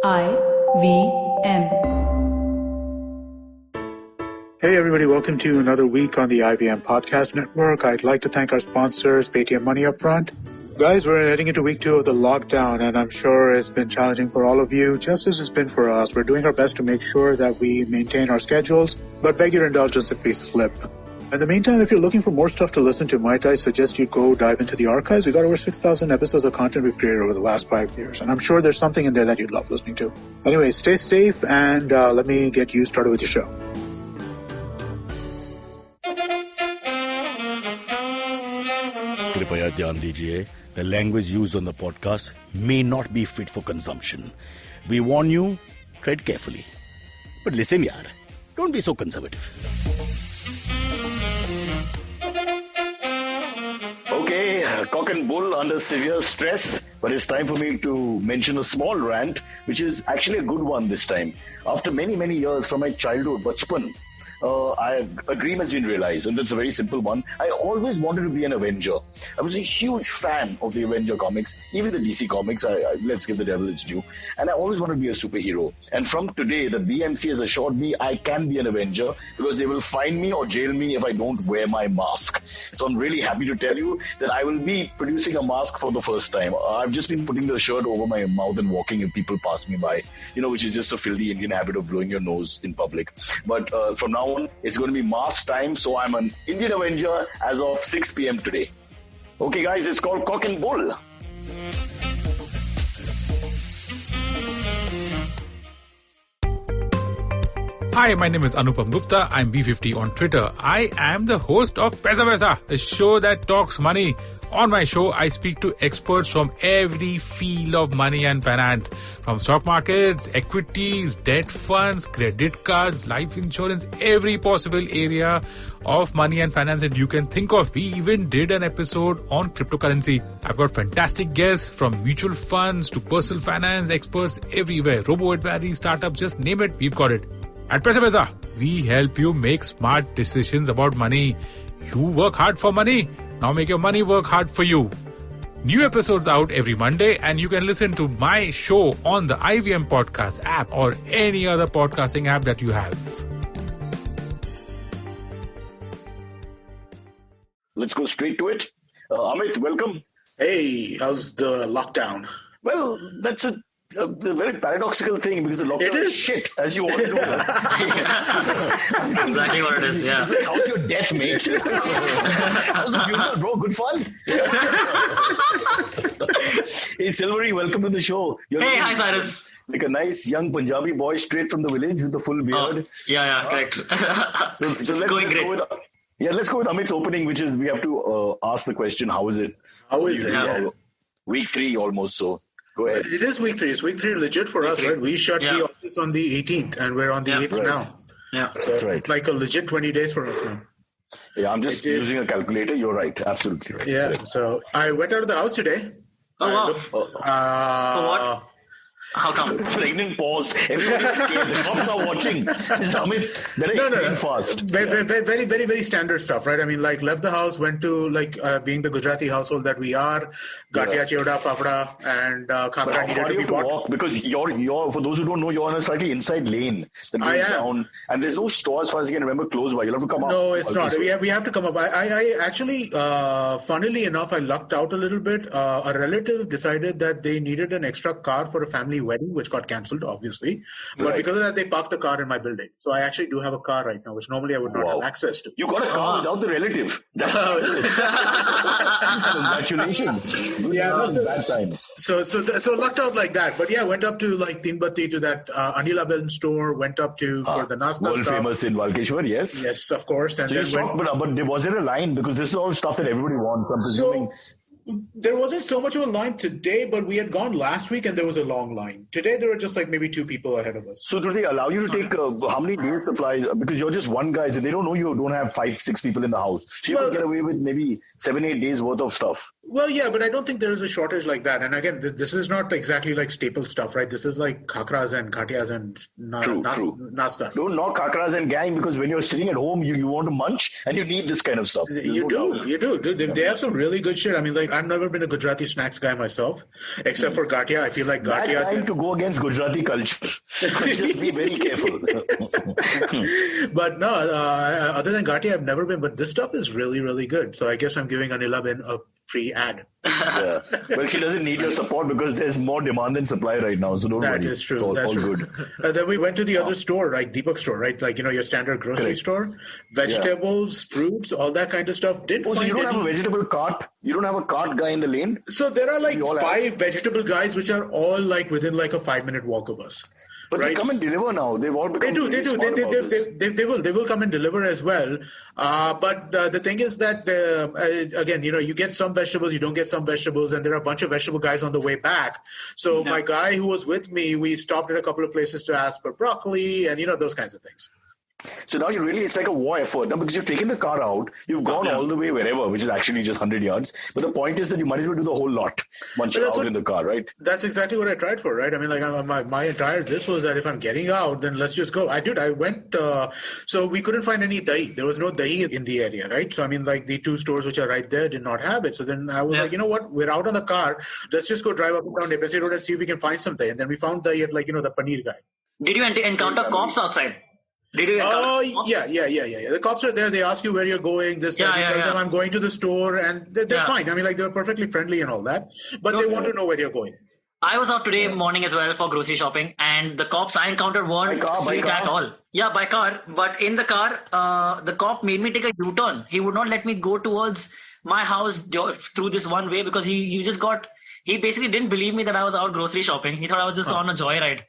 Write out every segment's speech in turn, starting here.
IVM. Hey everybody, welcome to another week on the IVM Podcast Network. I'd like to thank our sponsors, Paytm Money Upfront. Guys, we're heading into week 2 of the lockdown, and I'm sure it's been challenging for all of you, just as it's been for us. We're doing our best to make sure that we maintain our schedules, but beg your indulgence if we slip. In the meantime, if you're looking for more stuff to listen to, might I suggest you go dive into the archives. We've got over 6,000 episodes of content we've created over the last 5 years, and I'm sure there's something in there that you'd love listening to. Anyway, stay safe, and let me get you started with your show. कृपया ध्यान दीजिए, the language used on the podcast may not be fit for consumption. We warn you, tread carefully. But listen yaar, don't be so conservative. Okay, cock and bull under severe stress, but it's time for me to mention a small rant, which is actually a good one this time. After many, many years from my childhood, bachpan, a dream has been realized, and that's a very simple one. I always wanted to be an Avenger. I was a huge fan of the Avenger comics, even the DC comics. Let's give the devil its due. And I always wanted to be a superhero. And from today, the BMC has assured me I can be an Avenger because they will fine me or jail me if I don't wear my mask. So I'm really happy to tell you that I will be producing a mask for the first time. I've just been putting the shirt over my mouth and walking if people pass me by, which is just a filthy Indian habit of blowing your nose in public. But from now on, it's going to be mask time, so I'm an Indian Avenger as of 6 p.m. today. Okay, guys, it's called Cock and Bull. Hi, my name is Anupam Gupta. I'm B50 on Twitter. I am the host of Paisa Vaisa, the show that talks money. On my show, I speak to experts from every field of money and finance, from stock markets, equities, debt funds, credit cards, life insurance, every possible area of money and finance that you can think of. We even did an episode on cryptocurrency. I've got fantastic guests from mutual funds to personal finance experts everywhere. Robo-advisory, startups, just name it, we've got it. At Paisa Vaisa, we help you make smart decisions about money. You work hard for money. Now make your money work hard for you. New episodes out every Monday, and you can listen to my show on the IVM Podcast app or any other podcasting app that you have. Let's go straight to it. Amit, welcome. Hey, how's the lockdown? Well, that's a very paradoxical thing because the lockdown is shit, as you all know. Exactly what it is, yeah. It's like, how's your death, mate? How's the funeral, bro? Good fun? Hey, Silverie, welcome to the show. Hi, Cyrus. Like a nice young Punjabi boy straight from the village with the full beard. Correct. So let's great. Let's go with Amit's opening, which is we have to ask the question, how is it? How is it? Yeah. Week 3 almost, so go ahead. It is week 3. It's week 3 legit for us, right? We shut the office on the 18th, and we're on the 8th now. Yeah, so that's right. It's like a legit 20 days for us now. Yeah, I'm just using a calculator. You're right. Absolutely right. Yeah, correct. So I went out of the house today. Oh, wow. What? How come? Pregnant pause. Everybody is scared. The cops are watching. Amit, they're fast. Very, very, very, very standard stuff, right? I mean, like left the house, went to being the Gujarati household that we are, Gatia, Chevda, Fafda, and Khakra needed to be bought. Walk? Because you're, for those who don't know, you're on a slightly inside lane that goes down, and there's no store as far as I can remember close by. You'll have to come up. No, it's not. We have to come up. I actually, funnily enough, I lucked out a little bit. A relative decided that they needed an extra car for a family wedding, which got cancelled, obviously. But because of that, they parked the car in my building. So I actually do have a car right now, which normally I would not have access to. You got a car without the relative. Congratulations. Bad times. So lucked out like that. But yeah, went up to like Tinbatti to that Anila Ben store, went up to for the Nasta world stuff. Famous in Valkeshwar, yes. Yes, of course. And so you're shocked, but was there a line? Because this is all stuff that everybody wants. I'm presuming. There wasn't so much of a line today, but we had gone last week and there was a long line. Today, there were just like maybe 2 people ahead of us. So do they allow you to take how many days supplies? Because you're just one guy, so they don't know you don't have 5-6 people in the house. So you can get away with maybe 7-8 days worth of stuff. Well, yeah, but I don't think there is a shortage like that. And again, this is not exactly like staple stuff, right? This is like khakras and ghatiyas and True. nasta. Don't knock khakras and gang, because when you're sitting at home, you want to munch and you need this kind of stuff. You do. They have some really good shit. I mean, like, I've never been a Gujarati snacks guy myself, except for gatia. I feel like gatia. Bad time to go against Gujarati culture. Just be very careful. But no, other than gatia, I've never been. But this stuff is really, really good. So I guess I'm giving Anila Ben a free ad. Yeah. Well, she doesn't need your support because there's more demand than supply right now. So don't worry. That is true. It's all good. Then we went to the other store, right? Deepak store, right? Like, your standard grocery store. Vegetables, fruits, all that kind of stuff. So you don't have a vegetable cart? You don't have a cart guy in the lane? So there are like 5 vegetable guys, which are all like within like a 5-minute walk of us. But they come and deliver now. They've all become They do. They will come and deliver as well. But the thing is that, again, you get some vegetables, you don't get some vegetables, and there are a bunch of vegetable guys on the way back. So my guy who was with me, we stopped at a couple of places to ask for broccoli and, those kinds of things. So now it's like a war effort. Now, because you've taken the car out, you've gone all the way wherever, which is actually just 100 yards. But the point is that you might as well do the whole lot once you're out in the car, right? That's exactly what I tried for, right? I mean, like my entire this was that if I'm getting out, then let's just go. I went, so we couldn't find any dahi. There was no dahi in the area, right? So, I mean, like the 2 stores which are right there did not have it. So then I was like, you know what? We're out on the car. Let's just go drive up and down Depesi Road and see if we can find some dahi. And then we found dahi at the paneer guy. Did you encounter cops outside? Did you yeah. The cops are there. They ask you where you're going. You tell them I'm going to the store, and they're fine. I mean, like, they're perfectly friendly and all that, but they want to know where you're going. I was out today morning as well for grocery shopping, and the cops I encountered weren't sweet at all. Yeah, by car. But in the car, the cop made me take a U-turn. He would not let me go towards my house through this one way because he basically didn't believe me that I was out grocery shopping. He thought I was just on a joyride.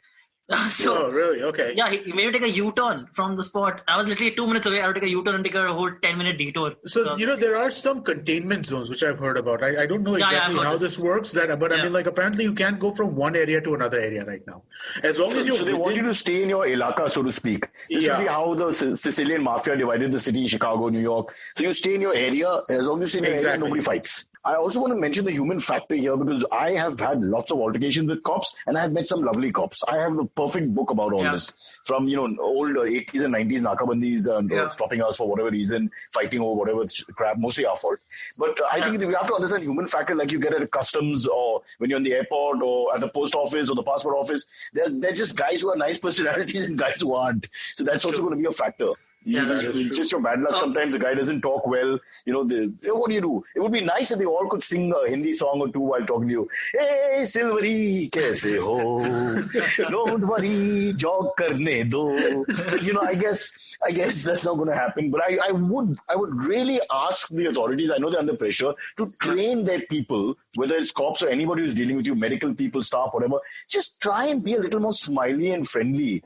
Oh, really? Okay. Yeah, he made me take a U-turn from the spot. I was literally 2 minutes away. I had to take a U-turn and take a whole 10-minute detour. So, there are some containment zones, which I've heard about. I don't know exactly how this works, but I mean, like, apparently you can't go from one area to another area right now. As long as So they want you to stay in your ilaka, so to speak. This would be how the Sicilian mafia divided the city, Chicago, New York. So you stay in your area. As long as you stay in your area, nobody fights. I also want to mention the human factor here because I have had lots of altercations with cops and I have met some lovely cops. I have a perfect book about all this from, old 80s and 90s Nakabandis stopping us for whatever reason, fighting over whatever crap, mostly our fault. But I think we have to understand human factor like you get at customs or when you're in the airport or at the post office or the passport office. They're just guys who are nice personalities and guys who aren't. So that's also going to be a factor. It's just your bad luck. Sometimes the guy doesn't talk well. What do you do? It would be nice if they all could sing a Hindi song or two while talking to you. Hey, Silverie, kaise ho? Don't worry, jog karne do. I guess that's not going to happen. But I would really ask the authorities. I know they're under pressure to train their people, whether it's cops or anybody who's dealing with you, medical people, staff, whatever. Just try and be a little more smiley and friendly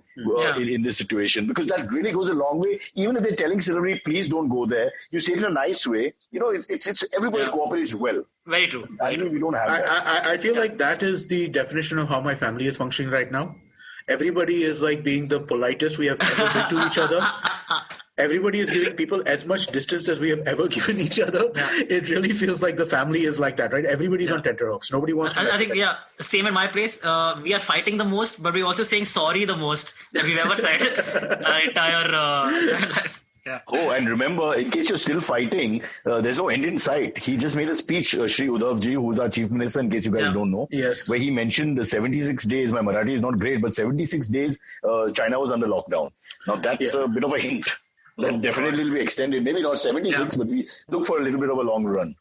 in this situation because that really goes a long way. Even if they're telling Silverie, please don't go there, you say it in a nice way. It's everybody cooperates well. Very true. I mean, we don't have that. I feel like that is the definition of how my family is functioning right now. Everybody is like being the politest we have ever been to each other. Everybody is giving people as much distance as we have ever given each other. Yeah. It really feels like the family is like that, right? Everybody's on tenterhooks. Nobody wants to. I think, same in my place. We are fighting the most, but we're also saying sorry the most that we've ever said. Yeah. Oh, and remember, in case you're still fighting, there's no end in sight. He just made a speech, Shri Uddhavji, who's our chief minister, in case you guys don't know. Yes. Where he mentioned the 76 days, my Marathi is not great, but 76 days, China was under lockdown. Now, that's a bit of a hint. That definitely will be extended. Maybe not 76, but we look for a little bit of a long run.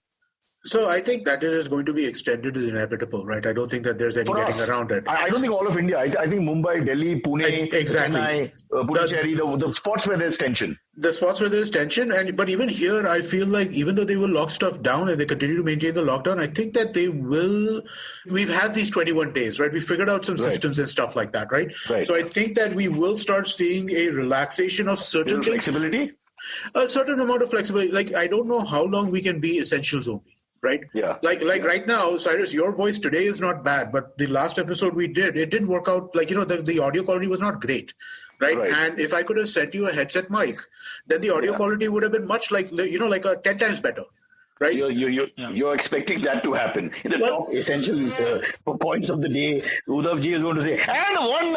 So I think that it is going to be extended is inevitable, right? I don't think that there's any getting around it. I don't think all of India. I think Mumbai, Delhi, Pune, Chennai, Puducherry, the spots where there's tension. The spots where there's tension, but even here, I feel like even though they will lock stuff down and they continue to maintain the lockdown, I think that they will. We've had these 21 days, right? We figured out some systems and stuff like that, right? So I think that we will start seeing a relaxation of certain flexibility. A certain amount of flexibility. Like I don't know how long we can be essentials only. Right? Yeah. Like right now, Cyrus, your voice today is not bad, but the last episode we did, it didn't work out. Like, the audio quality was not great. Right? And if I could have sent you a headset mic, then the audio quality would have been much like a 10 times better. right? You're expecting that to happen. In the top essential points of the day, Uddhav ji is going to say, and one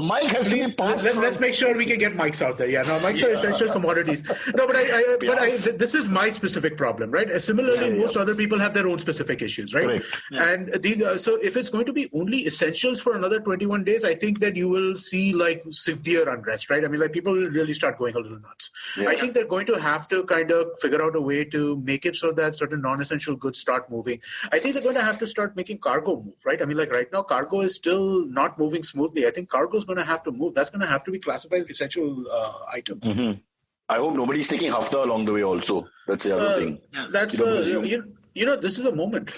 mic has to be passed. Let's make sure we can get mics out there. Yeah, no, mics are essential commodities. No, but this is my specific problem, right? Similarly, most other people have their own specific issues, right? Correct. And so if it's going to be only essentials for another 21 days, I think that you will see like severe unrest, right? I mean, like people will really start going a little nuts. Yeah. I think they're going to have to kind of figure out a way to make it so that certain non-essential goods start moving. I think they're going to have to start making cargo move, right? I mean, like right now, cargo is still not moving smoothly. I think cargo is going to have to move. That's going to have to be classified as essential item. Mm-hmm. I hope nobody's taking hafta along the way also. That's the other thing. That's this is a moment.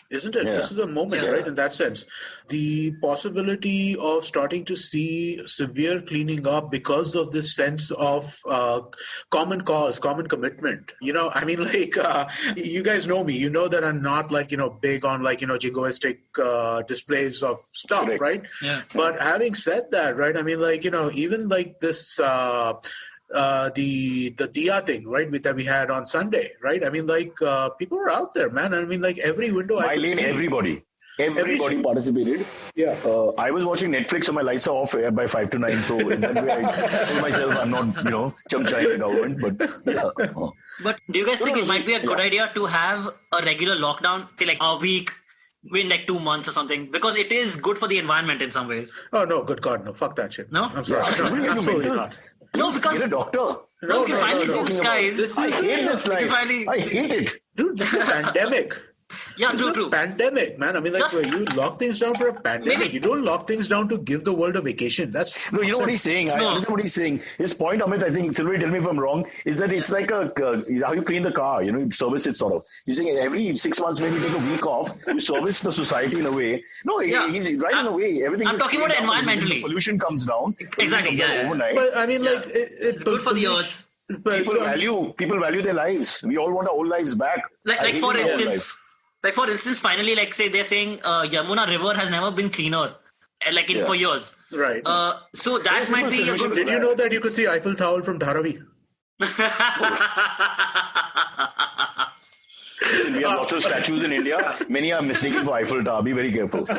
Isn't it? Yeah. This is a moment, right? In that sense, the possibility of starting to see severe cleaning up because of this sense of common cause, common commitment. I mean, like you guys know me. You know that I'm not like big on like jingoistic displays of stuff, correct, right? Yeah. But having said that, right? I mean, like even like this. The Diya thing, right, that we had on Sunday, right? I mean, like people were out there, man. I mean, like every window. Everybody participated. Yeah. I was watching Netflix, so my lights are off by 5 to 9. So in that way, I told myself I'm not, chumchaying the government. But yeah. But do you guys think it might be a good idea to have a regular lockdown, say like a week? In like 2 months or something, because it is good for the environment in some ways. Oh no, good God, no, fuck that shit. No, I'm sorry, absolutely not. No, because get a doctor. No, finally see this guys. I hate this life. I hate it, dude. This is a pandemic. Yeah, true. Pandemic, man. I mean, like you lock things down for a pandemic. Maybe. You don't lock things down to give the world a vacation. That's no. You know what he's saying. I understand what he's saying. His point, Amit, I think, Silverie, tell me if I'm wrong, is that it's like how you clean the car. You service it sort of. You're saying every 6 months, maybe take a week off. You service the society in a way. No, he's right in a way. Everything. I'm talking about environmentally. Pollution comes down. Exactly. Yeah. Overnight. But I mean, like it's good for the earth. People value their lives. We all want our old lives back. Like for instance. Like for instance, finally, like say they're saying Yamuna River has never been cleaner, for years. Right. So that might be a good. Did you know that you could see Eiffel Tower from Dharavi? Listen, we have lots of statues in India. Many are mistaken for Eiffel Tower. Be very careful. No,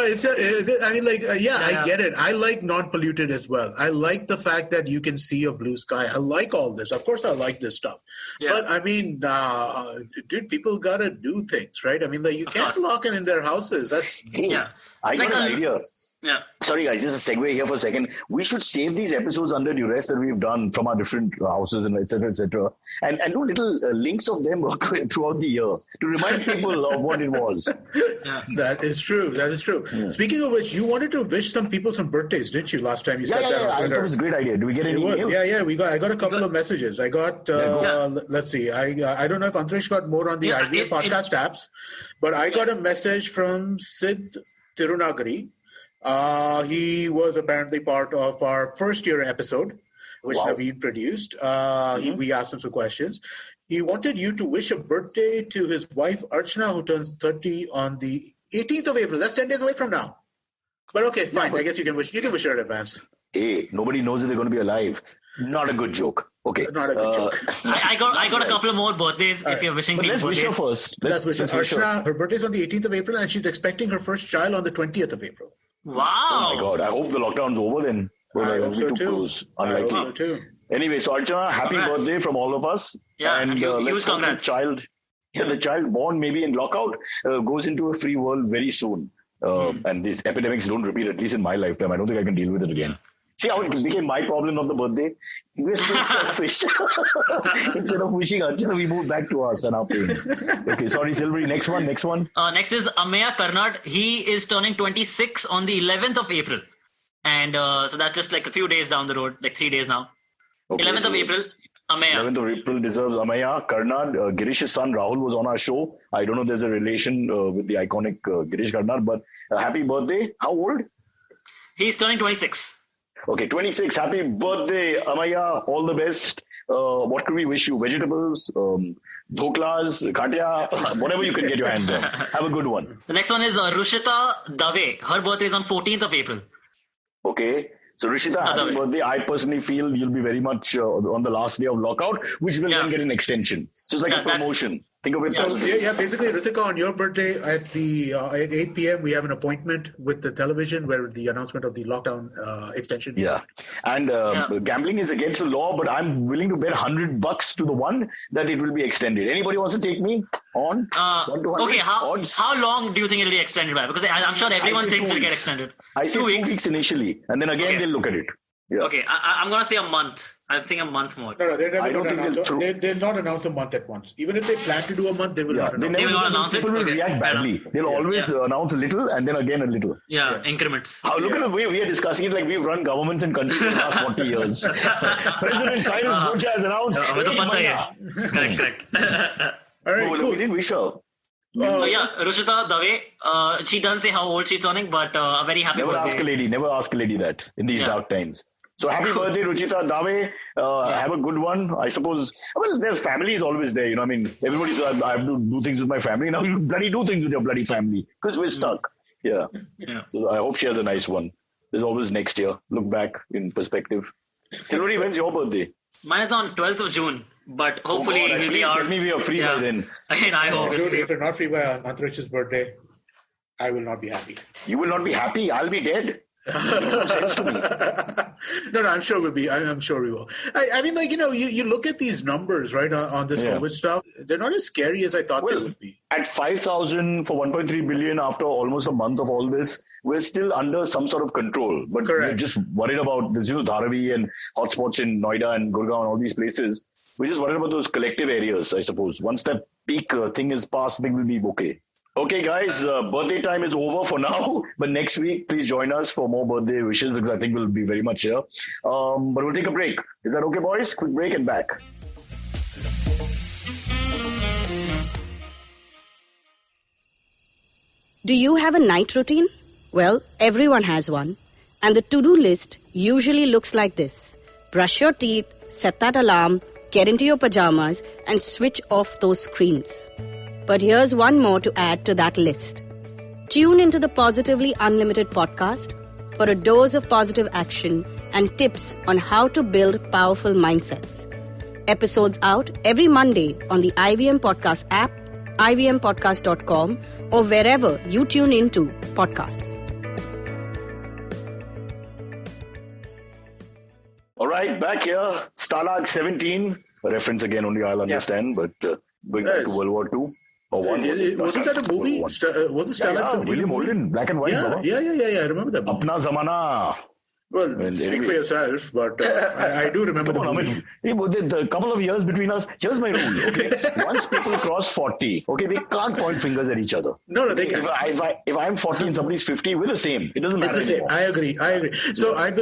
I get it. I like non-polluted as well. I like the fact that you can see a blue sky. I like all this. Of course, I like this stuff. Yeah. But I mean, dude, people gotta do things, right? I mean, like you can't lock in their houses. That's I got an idea. Yeah. Sorry, guys, just a segue here for a second. We should save these episodes under duress that we've done from our different houses and et cetera, and do little links of them throughout the year to remind people of what it was. Yeah. That is true. Yeah. Speaking of which, you wanted to wish some people some birthdays, didn't you, last time you said that on Twitter? I thought it was a great idea. Do we get any email? Yeah, I got a couple of messages. I got, let's see, I don't know if Antariksh got more on the IVA podcast apps, but I got a message from Sid Tirunagari. He was apparently part of our first year episode, which Naveen produced. We asked him some questions. He wanted you to wish a birthday to his wife, Archana, who turns 30 on the 18th of April. That's 10 days away from now. But okay, fine. I guess you can wish her in advance. Hey, nobody knows if they're going to be alive. Not a good joke. Okay. Not a good joke. I got a couple of more birthdays if you're wishing me. Let's wish her first. Let's wish her. Archana, her birthday's on the 18th of April, and she's expecting her first child on the 20th of April. Wow. Oh my God. I hope the lockdown's over then. I hope so too. Unlikely. I hope so too. Anyway, so Archana, happy birthday from all of us. Yeah, and let's hope the child born maybe in lockout goes into a free world very soon. And these epidemics don't repeat, at least in my lifetime. I don't think I can deal with it again. See how it became my problem of the birthday? We're so selfish. Instead of wishing Archana, we moved back to us and our pain. Okay, sorry, Silverie. Next one. Next is Ameya Karnad. He is turning 26 on the 11th of April. And so that's just like a few days down the road, like 3 days now. Okay, 11th of April, Ameya. 11th of April deserves Ameya Karnad. Girish's son Rahul was on our show. I don't know if there's a relation with the iconic Girish Karnad, but happy birthday. How old? He's turning 26. Okay, 26. Happy birthday, Ameya. All the best. What could we wish you? Vegetables, dhoklas, khatia, whatever you can get your hands on. Have a good one. The next one is Rushita Dave. Her birthday is on 14th of April. Okay. So Rishita, happy birthday. I personally feel you'll be very much on the last day of lockout, which will then get an extension. So it's like a promotion. Think of it. So basically, Ritika, on your birthday at 8 p.m. we have an appointment with the television where the announcement of the lockdown extension. Yeah, and gambling is against the law, but I'm willing to bet $100 to the one that it will be extended. Anybody wants to take me on? Okay, how long do you think it will be extended by? Because I'm sure everyone thinks it will get extended. I say 2 weeks initially, and then again they'll look at it. Yeah. Okay, I'm going to say a month. I'm thinking a month more. No, they're never going to announce. They'll not announce a month at once. Even if they plan to do a month, they will not announce. They will not announce it. People will react badly. They'll always announce a little and then again a little. Yeah. Increments. Look at the way we are discussing it like we've run governments and countries for the last 40 years. President Cyrus has announced. Correct. All right, cool. We didn't wish her. Ruchita Dave, she doesn't say how old she's turning, but a very happy birthday. Never ask a lady that in these dark times. So happy birthday, Ruchita Dave. Have a good one. I suppose, their family is always there. Everybody says, I have to do things with my family. Now you bloody do things with your bloody family because we're stuck. Yeah. So I hope she has a nice one. There's always next year. Look back in perspective. Silverie, when's your birthday? Mine is on 12th of June. But hopefully we'll be out. Let me be free by then. I hope. Dude, if you're not free by Antariksh's birthday, I will not be happy. You will not be happy? I'll be dead. Makes no sense to me. No, I'm sure we'll be. I'm sure we will. You look at these numbers, right, on this COVID stuff. They're not as scary as I thought they would be. At 5,000 for 1.3 billion after almost a month of all this, we're still under some sort of control. But we're just worried about this, Dharavi and hotspots in Noida and Gurgaon and all these places. We're just worried about those collective areas, I suppose. Once that peak thing is passed, things will be okay. Okay, guys, birthday time is over for now. But next week, please join us for more birthday wishes because I think we'll be very much here. But we'll take a break. Is that okay, boys? Quick break and back. Do you have a night routine? Well, everyone has one. And the to-do list usually looks like this. Brush your teeth, set that alarm, get into your pajamas, and switch off those screens. But here's one more to add to that list. Tune into the Positively Unlimited podcast for a dose of positive action and tips on how to build powerful mindsets. Episodes out every Monday on the IVM Podcast app, ivmpodcast.com, or wherever you tune into podcasts. All right, back here. Stalag 17. A reference again, only I'll understand, but going back to World War II. Or one, wasn't that a movie? Was it Stalag 17? William Holden, black and white. Yeah. I remember that movie. Apna Zamana. Well, speak for yourself, but I do remember the movie. A couple of years between us, here's my rule, okay? Once people cross 40, okay, they can't point fingers at each other. No, they can't. If I'm 40 and somebody's 50, we're the same. It doesn't matter. It's the same. I agree. So it's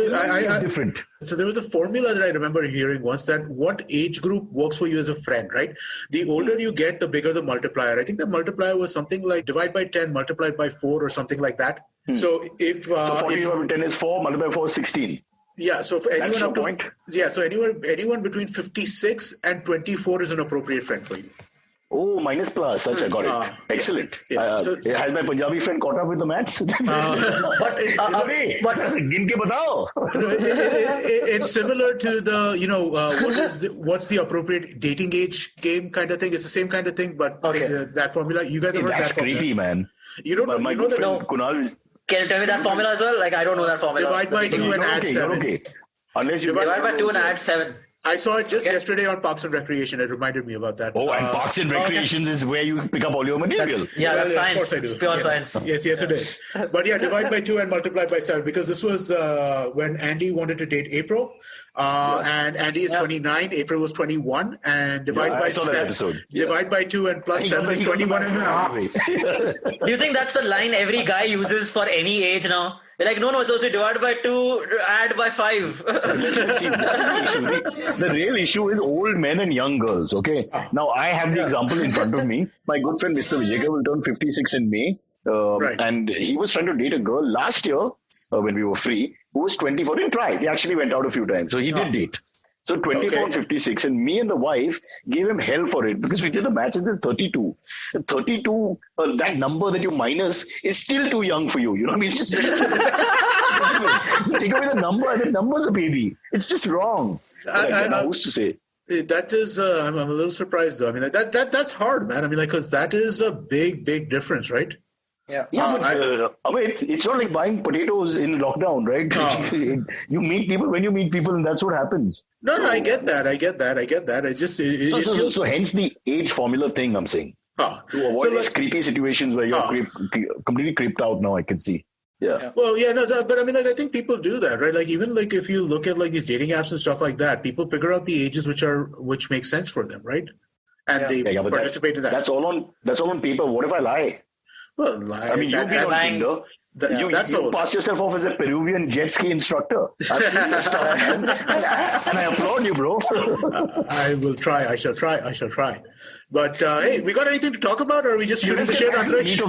different. So there was a formula that I remember hearing once that what age group works for you as a friend, right? The older you get, the bigger the multiplier. I think the multiplier was something like divide by 10 multiplied by 4 or something like that. So if 40 divided by 10 is 4, multiplied by 4 is 16. Yeah, so for anyone up to point. So anyone between 56 and 24 is an appropriate friend for you. Oh, minus plus. Such I got it. Excellent. Has my Punjabi friend caught up with the maths? But gin ke batao. It's similar to the what's the appropriate dating age game kind of thing. It's the same kind of thing, but that formula. You guys have heard that's that formula. Creepy, man. You don't know. My good friend Kunal. Can you tell me that formula as well? Like, I don't know that formula. Divide by 2 and add 7. Okay. Unless you divide by 2 and add 7. I saw it just yesterday on Parks and Recreation. It reminded me about that. Oh, and Parks and Recreation is where you pick up all your material. That's science. Of course I do. It's pure science. Yes, it is. But divide by 2 and multiply by 7 because this was when Andy wanted to date April. And Andy is 29, April was 21, and divide by 7. Divide by 2 and plus 7 is 21 and a half. Do you think that's a line every guy uses for any age now? They're like, no, so divide by 2, add by 5. Let's see, that's the issue. The real issue is old men and young girls, okay? Now, I have the example in front of me. My good friend Mr. Vijay will turn 56 in May. And he was trying to date a girl last year when we were free who was 24. Didn't try. He actually went out a few times. So he did date. So 24 and 56. And me and the wife gave him hell for it because we did the match at 32. And 32, that number that you minus is still too young for you. You know what I mean? Just take take away the number, and the number's a baby. It's just wrong. Who's to say? That is, I'm a little surprised though. I mean, that's hard, man. I mean, because that is a big difference, right? Yeah, Amit, it's not like buying potatoes in lockdown, right? You meet people when you meet people, and that's what happens. No, I get that. I just so hence the age formula thing. I'm saying to avoid these creepy situations where you're completely creeped out. Now I can see. Yeah. Well, yeah, no, but I mean, I think people do that, right? Even if you look at these dating apps and stuff like that, people figure out the ages which make sense for them, right? And they participate in that. That's all on paper. What if I lie? Well, I mean, you've been on Tinder. You pass yourself off as a Peruvian jet ski instructor. I've seen your stuff, and I applaud you, bro. I will try. I shall try. But hey, we got anything to talk about, or are we just shooting the shit, Antariksh?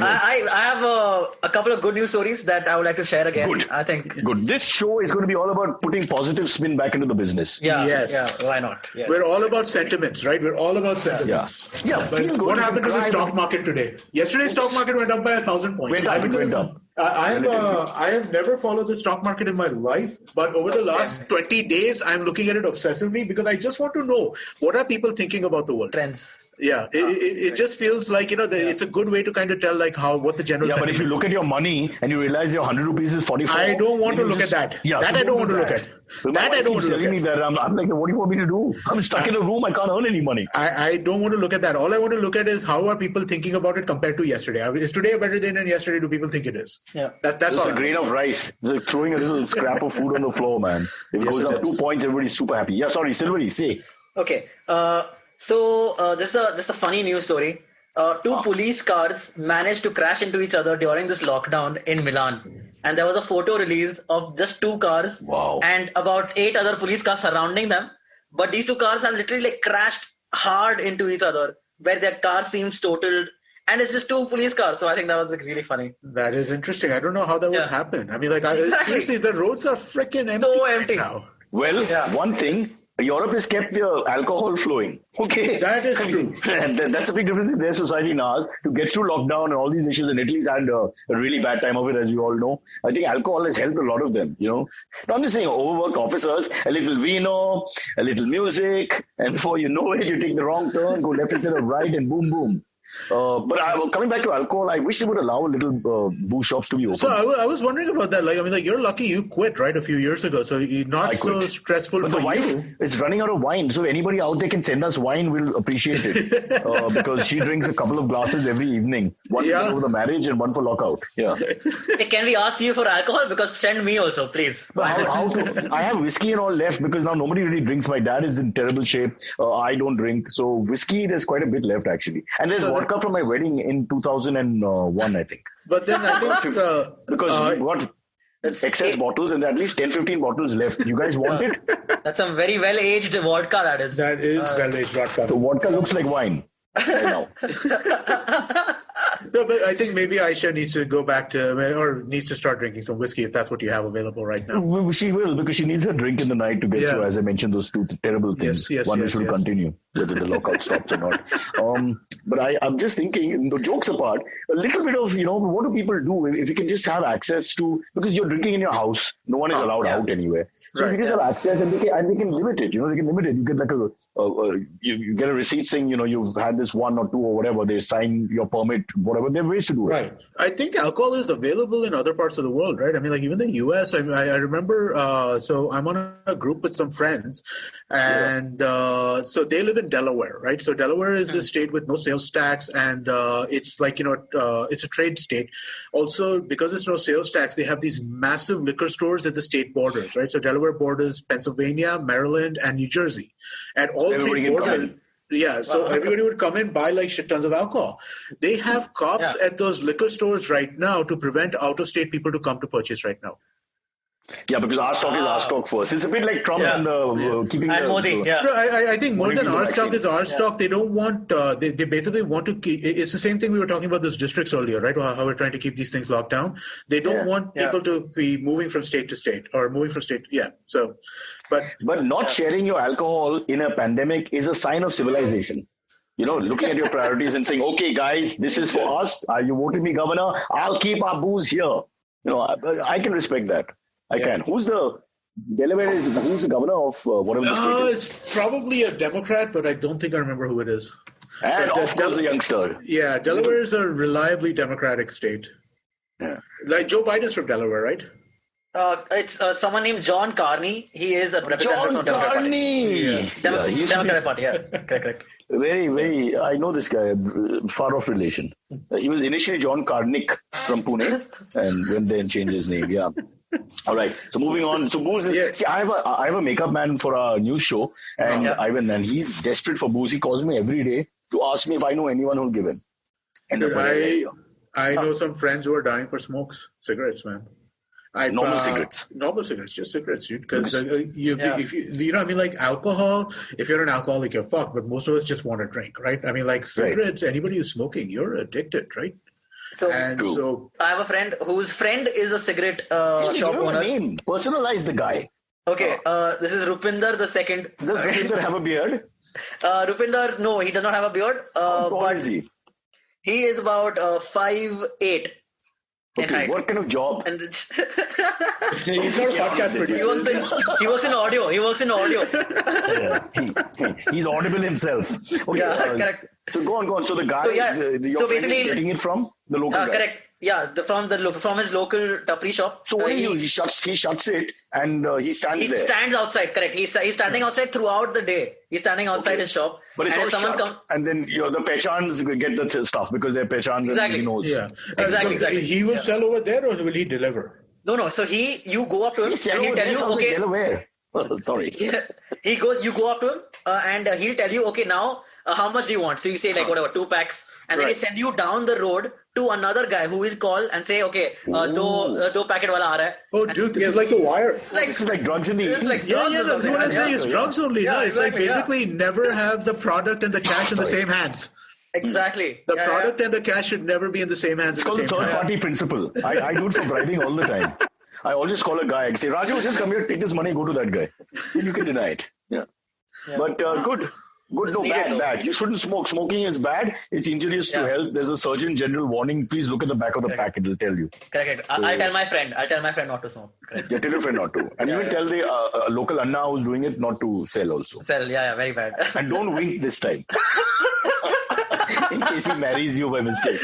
I have a couple of good news stories that I would like to share again. Good. I think. Good. This show is going to be all about putting positive spin back into the business. Yeah. Yes. Yeah. Why not? Yes. We're all about sentiments, right? We're all about sentiments. Yeah. What happened to the stock market today? Yesterday's stock market went up by 1,000 points. Went up. I have never followed the stock market in my life, but over the last 20 days, I'm looking at it obsessively because I just want to know what are people thinking about the world. Trends. Yeah, it just feels like, it's a good way to kind of tell what the general. Yeah, but if you look at your money and you realize your 100 rupees is 44. I don't want to look at that. Yeah, that I don't want to look at. That I don't want to look at. Me that I'm like, what do you want me to do? I'm stuck in a room. I can't earn any money. I don't want to look at that. All I want to look at is how are people thinking about it compared to yesterday. Is today a better day than yesterday? Do people think it is? Yeah. That's just a grain of rice. Like throwing a little scrap of food on the floor, man. If it goes up 2 points, everybody's super happy. Yeah, sorry, Silverie, say. Okay. So this is a funny news story. Two police cars managed to crash into each other during this lockdown in Milan. And there was a photo released of just two cars and about 8 other police cars surrounding them. But these two cars have literally crashed hard into each other, where their car seems totaled. And it's just two police cars. So I think that was really funny. That is interesting. I don't know how that would happen. I mean, seriously, the roads are freaking empty. So empty now. Well, one thing. Europe has kept their alcohol flowing. Okay. That is true. And that's a big difference in their society and ours. To get through lockdown and all these issues, and Italy's had a really bad time of it, as you all know. I think alcohol has helped a lot of them, No, I'm just saying, overworked officers, a little vino, a little music, and before you know it, you take the wrong turn, go left instead of right, and boom, boom. But coming back to alcohol, I wish they would allow little booze shops to be open. So I was wondering about that. You're lucky you quit, right, a few years ago. So you're not so stressful but for the wife is running out of wine. So anybody out there can send us wine, we'll appreciate it. Because she drinks a couple of glasses every evening. One for the marriage and one for lockout. Yeah. Hey, can we ask you for alcohol? Because send me also, please. I have whiskey and all left because now nobody really drinks. My dad is in terrible shape. I don't drink. So whiskey, there's quite a bit left actually. And there's vodka from my wedding in 2001, I think. But then I think because we got excess bottles and there are at least 10-15 bottles left. You guys want it? That's some very well-aged vodka, that is. That is well-aged vodka. So vodka looks like wine right now. No, but I think maybe Aisha needs to go back or needs to start drinking some whiskey if that's what you have available right now. She will, because she needs her drink in the night to get through, as I mentioned, those two terrible things. One which will continue, whether the lockout stops or not. But I'm just thinking, jokes apart, a little bit of, what do people do if you can just have access to, because you're drinking in your house, no one is allowed out anywhere. So if you just have access and they can limit it, they can limit it. You get like you get a receipt saying, you've had this 1 or 2 or whatever, they sign your permit, whatever. There are ways to do it. Right. I think alcohol is available in other parts of the world, right? I mean, even the US, I remember, so I'm on a group with some friends and so they live in Delaware, right? So Delaware is a state with no sales tax and it's like, it's a trade state. Also, because there's no sales tax, they have these massive liquor stores at the state borders, right? So Delaware borders Pennsylvania, Maryland, and New Jersey. And all three borders. Yeah, so everybody would come in, buy like shit tons of alcohol. They have cops at those liquor stores right now to prevent out-of-state people to come to purchase right now. Yeah, because our stock is our stock first. It's a bit like Trump and the keeping and Modi. No, I think more than our stock is our stock. They don't want. They basically want to keep. It's the same thing we were talking about those districts earlier, right? How we're trying to keep these things locked down. They don't want people to be moving from state to state or moving from state. Yeah. So, but not sharing your alcohol in a pandemic is a sign of civilization. Looking at your priorities and saying, okay, guys, this is for us. You voted me governor. I'll keep our booze here. I can respect that. I can. Who's the governor of whatever the state is? It's probably a Democrat, but I don't think I remember who it is. And of course, the youngster. Yeah, Delaware is a reliably Democratic state. Yeah. Like Joe Biden's from Delaware, right? It's someone named John Carney. He is a representative from Democratic Party. Democratic Party, yeah. Correct. Very, very. I know this guy, far off relation. He was initially John Karnik from Pune, and went there and changed his name. Yeah. All right. So moving on. So booze. Yeah. See, I have a makeup man for our news show, and Ivan, and he's desperate for booze. He calls me every day to ask me if I know anyone who'll give him. I know some friends who are dying for cigarettes, man. Normal cigarettes. Normal cigarettes, just cigarettes, dude. Because if you know, I mean, like alcohol. If you're an alcoholic, you're fucked. But most of us just want to drink, right? I mean, like cigarettes. Right. Anybody who's smoking, you're addicted, right? So I have a friend whose friend is a cigarette shop owner. Name. Personalize the guy. Okay, this is Rupinder the second. Does Rupinder have a beard? Rupinder, no, he does not have a beard. How tall is he? He is about 5'8". Okay, what kind of job? And it's he's not a podcast producer. He works in audio. He's audible himself. Okay, correct. So go on. So the guy, your friend is getting it from the local guy. Correct. Yeah, from his local tapri shop. So what do you do? He shuts it and he stands there. He stands outside. Correct. He's standing outside throughout the day. He's standing outside his shop. But it's all someone comes, and then the pechans get the stuff because they're pechans and he knows. Yeah, exactly. He will sell over there, or will he deliver? No. So you go up to him and he'll tell you, okay. Delaware. Sorry. You go up to him and he'll tell you, okay, now how much do you want? So you say like whatever, 2 packs, and then he send you down the road to another guy who will call and say, okay, do packet wala aa raha hai. Oh, dude, this is like The Wire. This is like drugs in the It's like that's what I'm saying. It's drugs only. Yeah, no, it's exactly, like basically never have the product and the cash in the same hands. Exactly. The product and the cash should never be in the same hands. It's called the third-party principle. I do it for bribing all the time. I always call a guy and say, Raju, just come here, take this money, go to that guy. And you can deny it. Yeah. But good. Good, no, bad. You shouldn't smoke. Smoking is bad. It's injurious to health. There's a Surgeon General warning. Please look at the back of the pack. It will tell you. Correct. I'll tell my friend. not to smoke. Correct. Yeah, tell your friend not to. And even tell the local Anna who's doing it not to sell also. Very bad. And don't wink this time. In case he marries you by mistake.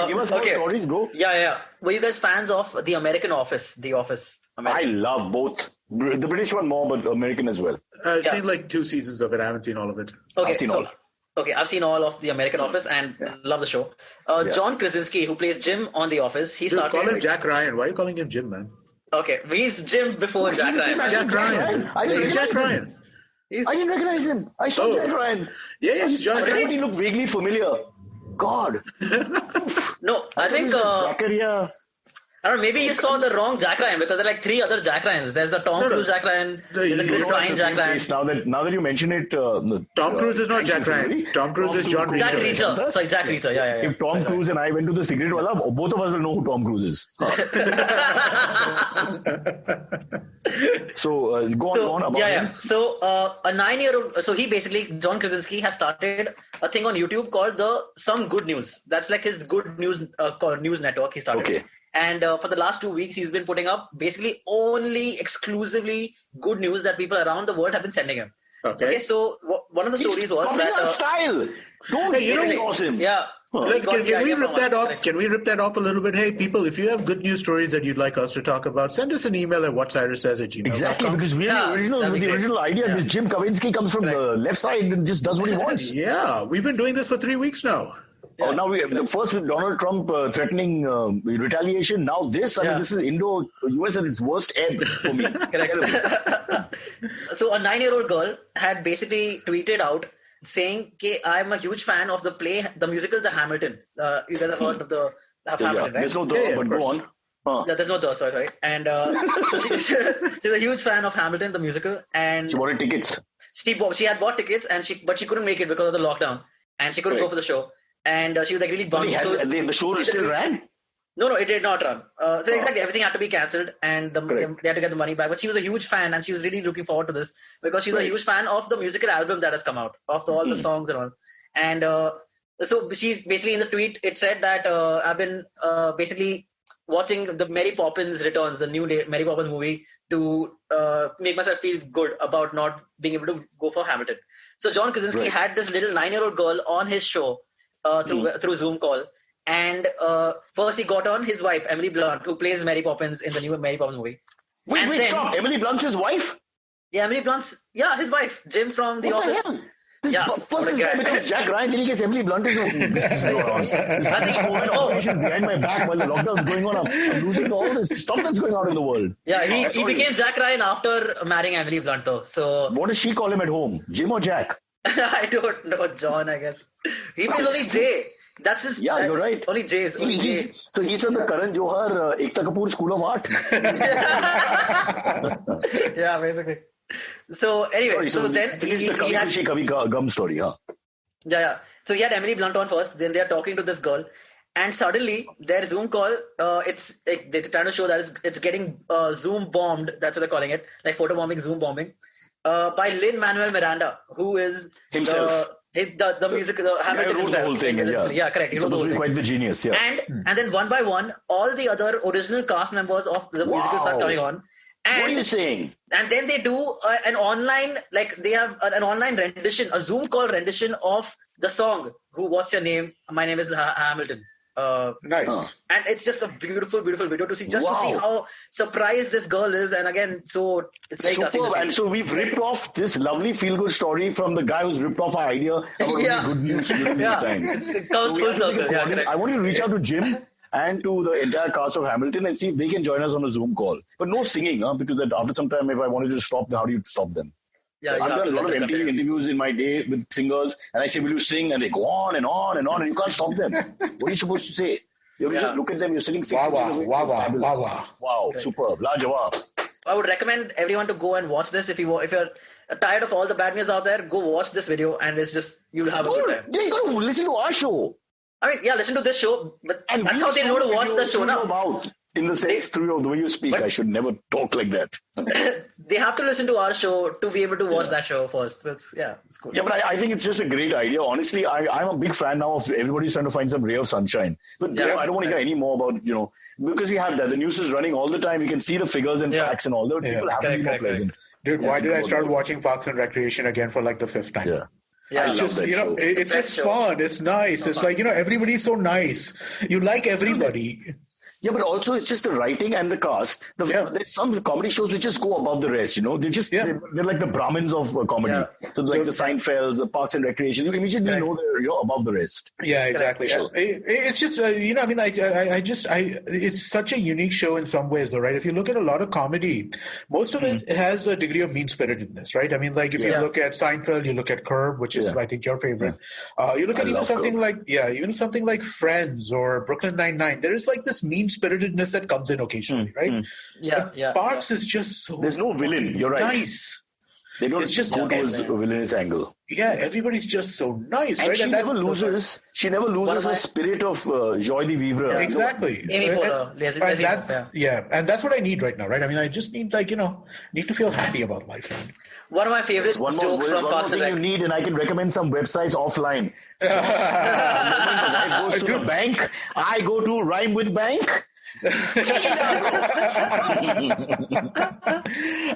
Give us more stories, bro. Yeah. Were you guys fans of The American Office? The Office. I love both. The British one more, but American as well. I've seen like 2 seasons of it. I haven't seen all of it. Okay, I've seen all of The American Office and love the show. John Krasinski, who plays Jim on The Office, call him Jack Ryan. Why are you calling him Jim, man? Okay, he's Jim before Jack Ryan. Jack Ryan. He's Jack Ryan. I didn't recognize him. I saw Jack Ryan. Yeah, he's Jack Ryan. He looked vaguely familiar. God. No, I think... Zachariah. I don't know, maybe you saw the wrong Jack Ryan because there are like 3 other Jack Ryans. There's the Tom Cruise Jack Ryan, there's the Chris Pine Jack Ryan. Now that you mention it... Tom Cruise is not K Ryan. Tom Cruise is John Reacher. Jack Reacher. Sorry, Jack Reacher. Yeah. If Tom Cruise and I went to the cigarette wala, both of us will know who Tom Cruise is. So, go on about him. So, a 9-year-old... So, he basically, John Krasinski has started a thing on YouTube called the Some Good News. That's like his good news news network he started. Okay. And for the last 2 weeks, he's been putting up basically only exclusively good news that people around the world have been sending him. Okay. So one of the stories was that... style! Don't awesome. Yeah. Can we rip that off? Can we rip that off a little bit? Hey, people, if you have good news stories that you'd like us to talk about, send us an email at whatcyrussays@gmail.com. Exactly, because we're the original idea. This Jim Kavinsky comes from the left side and just does what he wants. Yeah, we've been doing this for 3 weeks now. Oh, now first with Donald Trump threatening retaliation. Now this, I mean, this is Indo-US at its worst ebb for me. So a 9-year-old girl had basically tweeted out saying, I'm a huge fan of the play, the musical, The Hamilton. You guys have heard of the Hamilton, right? There's no but go on. Yeah, there's no sorry. And so she's a huge fan of Hamilton, the musical. And she wanted tickets. She had bought tickets, but she couldn't make it because of the lockdown. And she couldn't go for the show. And she was like really bummed. The show still ran? No, it did not run. So exactly, everything had to be cancelled and they had to get the money back. But she was a huge fan and she was really looking forward to this because she's a huge fan of the musical album that has come out, of all the songs and all. And so she's basically in the tweet, it said that I've been basically watching the Mary Poppins Returns, the new Mary Poppins movie, to make myself feel good about not being able to go for Hamilton. So John Krasinski had this little 9-year-old girl on his show through Zoom call. And first he got on his wife, Emily Blunt, who plays Mary Poppins in the new Mary Poppins movie. Wait, stop. Emily Blunt's his wife? Yeah, Emily Blunt's, his wife, Jim from The Office. What the hell? First this guy becomes Jack Ryan, then he gets Emily Blunt. This is going on. This information behind my back while the lockdown is going on. I'm losing all this stuff that's going on in the world. Yeah, he became Jack Ryan after marrying Emily Blunt, though. So what does she call him at home? Jim or Jack? I don't know, John, I guess. He plays only Jay. That's his. Yeah, you're right. Only J's. So he's from the Karan Johar Ekta Kapoor School of Art. Yeah, basically. So anyway, then he had Kabhi Kabhi Gum story, huh? Yeah. So he had Emily Blunt on first. Then they are talking to this girl, and suddenly their Zoom call. They're trying to show that it's getting Zoom bombed. That's what they're calling it, like photo bombing, Zoom bombing, by Lin-Manuel Miranda, who is himself. The music, the Hamilton wrote the whole thing. Yeah, correct. He's supposed to be quite the genius. Yeah. And then one by one, all the other original cast members of the musical start coming on. And, what are you saying? And then they do an online, they have an online rendition, a Zoom call rendition of the song. What's your name? My name is Hamilton. Nice. And it's just a beautiful, beautiful video to see, to see how surprised this girl is. And again, so it's very superb. And so we've ripped off this lovely feel-good story from the guy who's ripped off our idea about good news during these times. It comes full circle. I want you to reach out to Jim and to the entire cast of Hamilton and see if they can join us on a Zoom call. But no singing, because after some time, if I wanted to stop them, how do you stop them? Yeah, I've done a lot of MTV interviews in my day with singers, and I say, will you sing? And they go on and on and on, and you can't stop them. What are you supposed to say? You just look at them, you're sitting 6 inches away. Wow, superb. La jawab. I would recommend everyone to go and watch this. If you're tired of all the bad news out there, go watch this video, and it's just, you'll have a good time. You got to listen to our show. I mean, listen to this show, but that's how they know to watch the show now. About, in the sense through the way you speak, I should never talk like that. They have to listen to our show to be able to watch that show first. It's cool. Yeah, but I think it's just a great idea. Honestly, I'm a big fan now of everybody's trying to find some ray of sunshine. But I don't want to hear any more about, because we have that. The news is running all the time. You can see the figures and facts and all that. People have to be more pleasant. Dude, why did I start watching Parks and Recreation again for the 5th time? Yeah. It's just, it's just fun. It's nice. It's everybody's so nice. You like everybody. Yeah, but also it's just the writing and the cast. There's some comedy shows which just go above the rest, They're like the Brahmins of comedy. Yeah. So like the Seinfelds, the Parks and Recreation, you immediately know they're above the rest. Yeah, exactly. It's just, it's such a unique show in some ways though, right? If you look at a lot of comedy, most of it has a degree of mean-spiritedness, right? I mean, like if you look at Seinfeld, you look at Curb, which is, I think, your favorite. You look at even something like Friends or Brooklyn Nine-Nine. There is like this mean-spiritedness that comes in occasionally, right? Parks is just so there's no villain. You're right. Nice. They don't just go towards a villainous angle. Yeah, everybody's just so nice, and right? She never loses her spirit of Joy the Weaver. Yeah. Exactly. Amy Poehler. And that's what I need right now, right? I mean, I just need need to feel happy about life. One of my favorite jokes from Parks and Rec. You need, and I can recommend some websites offline. The wife goes to the bank, I go to Rhyme with Bank.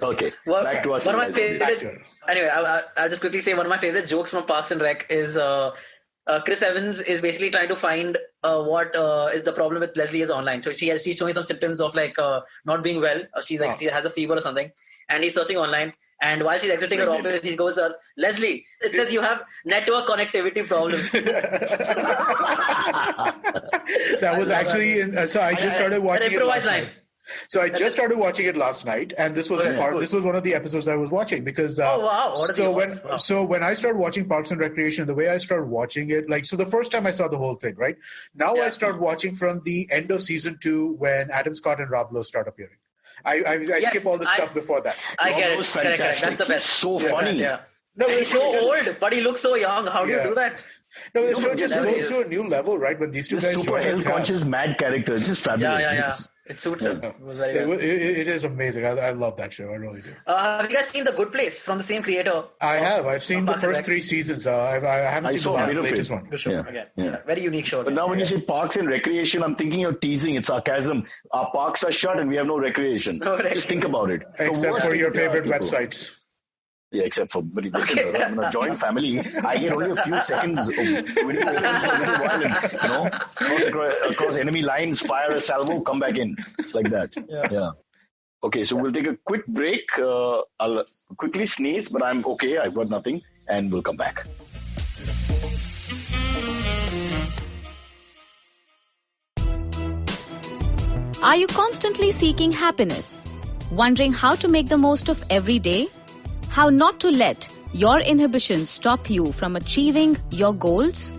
Okay, back to us. One of my favorite. Anyway, I'll just quickly say one of my favorite jokes from Parks and Rec is Chris Evans is basically trying to find what is the problem with Leslie is online. So she's showing some symptoms of not being well. She has a fever or something, and he's searching online. And while she's exiting her office, he goes, Leslie, it says you have network connectivity problems. That was actually, so I just started watching it last night. So I just started watching it last night, and this was this was one of the episodes I was watching because. So when I started watching Parks and Recreation, the way I started watching it, so the first time I saw the whole thing, right? Now I start watching from the end of season 2 when Adam Scott and Rob Lowe start appearing. I skip all the stuff before that. I get it. Correct. That's the best. So funny. Yeah. No, he's so old, but he looks so young. How do you do that? No, the show just goes to a new level, right? When these two guys super health conscious mad character. This is fabulous. It suits him. It was very well. It is amazing. I love that show. I really do. Have you guys seen The Good Place from the same creator? I have. I've seen the first 3 seasons. I haven't seen the latest one. Good show. Yeah. Very unique show. But now when you say parks and recreation, I'm thinking you're teasing. It's sarcasm. Our parks are shut and we have no recreation. Just think about it. Except for your favorite websites. Yeah, except for, but listen, I'm in a joint family. I get only a few seconds of video opens for a little while and, across enemy lines, fire a salvo, come back in. It's like that. Yeah. Okay, so we'll take a quick break. I'll quickly sneeze, but I'm okay. I've got nothing, and we'll come back. Are you constantly seeking happiness? Wondering how to make the most of every day? How not to let your inhibitions stop you from achieving your goals?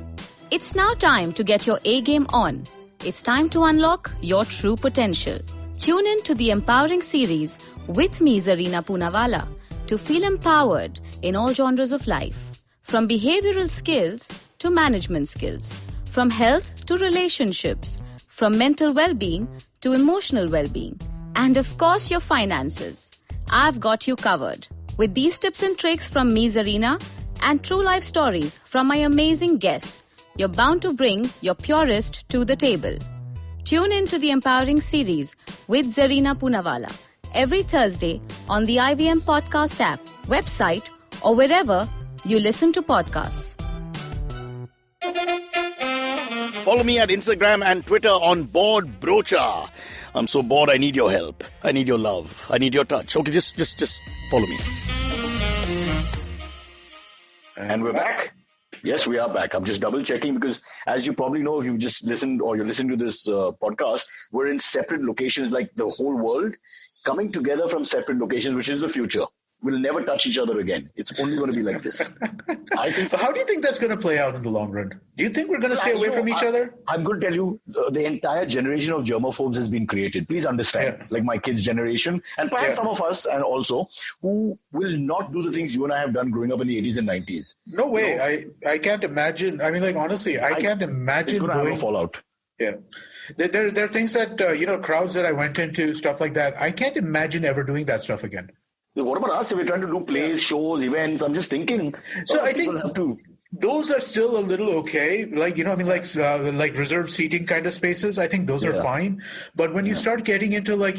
It's now time to get your A game on. It's time to unlock your true potential. Tune in to the Empowering series with me, Zarina Poonawalla, to feel empowered in all genres of life. From behavioral skills to management skills. From health to relationships. From mental well-being to emotional well-being. And of course, your finances. I've got you covered. With these tips and tricks from me, Zarina, and true life stories from my amazing guests, you're bound to bring your purest to the table. Tune in to the Empowering series with Zarina Poonawalla every Thursday on the IVM Podcast app, website, or wherever you listen to podcasts. Follow me at Instagram and Twitter on Bored Brocha. I'm so bored, I need your help. I need your love. I need your touch. Okay, just follow me. And we're back. Yes, we are back. I'm just double checking because, as you probably know, if you've just listened or you're listening to this podcast, we're in separate locations, like the whole world coming together from separate locations, which is the future. We'll never touch each other again. It's only going to be like this. I think. So how do you think that's going to play out in the long run? Do you think we're going to stay away from each other? I'm going to tell you, the entire generation of germaphobes has been created. Please understand, like my kids' generation, and perhaps some of us, and also, who will not do the things you and I have done growing up in the 80s and 90s. No way. I can't imagine. I mean, like, honestly, I can't imagine. It's going to have a fallout. Yeah. There are things that, crowds that I went into, stuff like that. I can't imagine ever doing that stuff again. What about us? If we're trying to do plays, shows, events, I'm just thinking. So I think those are still a little okay. Like, like reserved seating kind of spaces. I think those are fine. But when you start getting into I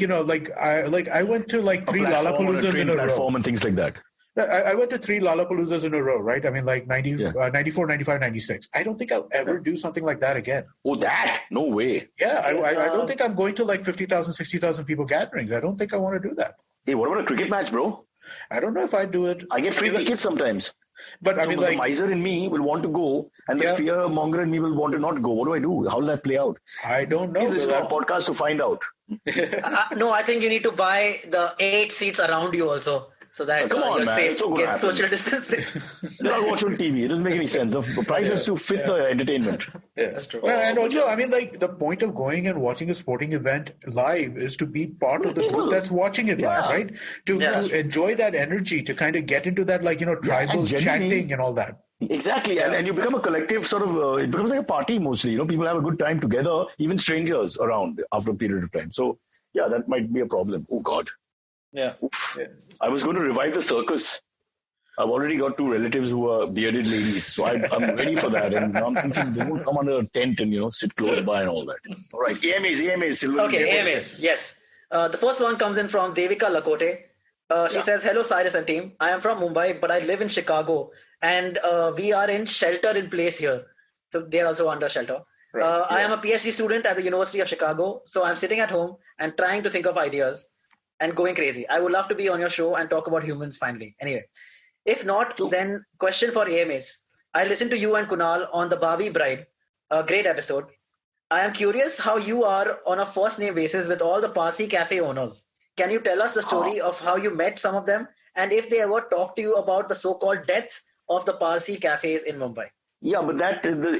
went to 3 Lollapaloozas in a row. And things like that. I went to 3 Lollapaloozas in a row, right? I mean, 94, 95, 96. I don't think I'll ever do something like that again. Oh, that? No way. Yeah, I don't think I'm going to 50,000, 60,000 people gatherings. I don't think I want to do that. Hey, what about a cricket match, bro? I don't know if I'd do it. I get free tickets sometimes. But the miser in me will want to go, and the fear monger in me will want to not go. What do I do? How will that play out? I don't know. Please listen to our podcast to find out. No, I think you need to buy the 8 seats around you also. So that you're safe, so get social distancing. Then I'll watch on TV. It doesn't make any sense. The price is to fit the entertainment. Yeah. That's true. And also, I mean, the point of going and watching a sporting event live is to be part of the group that's watching it live, right? To enjoy that energy, to kind of get into that, tribal chanting and all that. Exactly. And you become a collective sort of, it becomes like a party mostly. People have a good time together, even strangers around after a period of time. So, yeah, that might be a problem. Oh, God. Yeah. I was going to revive the circus. I've already got 2 relatives who are bearded ladies, so I'm ready for that. And now I'm thinking they won't come under a tent and sit close by and all that. All right, AMAs, Silverie. Okay, AMAs, yes. The first one comes in from Devika Lakote. She says, "Hello, Cyrus and team. I am from Mumbai, but I live in Chicago, and we are in shelter in place here. So they are also under shelter. Right. I am a PhD student at the University of Chicago, so I'm sitting at home and trying to think of ideas. And going crazy. I would love to be on your show and talk about humans finally. Anyway, if not, then question for AMAs. I listened to you and Kunal on the Barbie Bride. A great episode. I am curious how you are on a first name basis with all the Parsi cafe owners. Can you tell us the story of how you met some of them and if they ever talked to you about the so-called death of the Parsi cafes in Mumbai? Yeah, but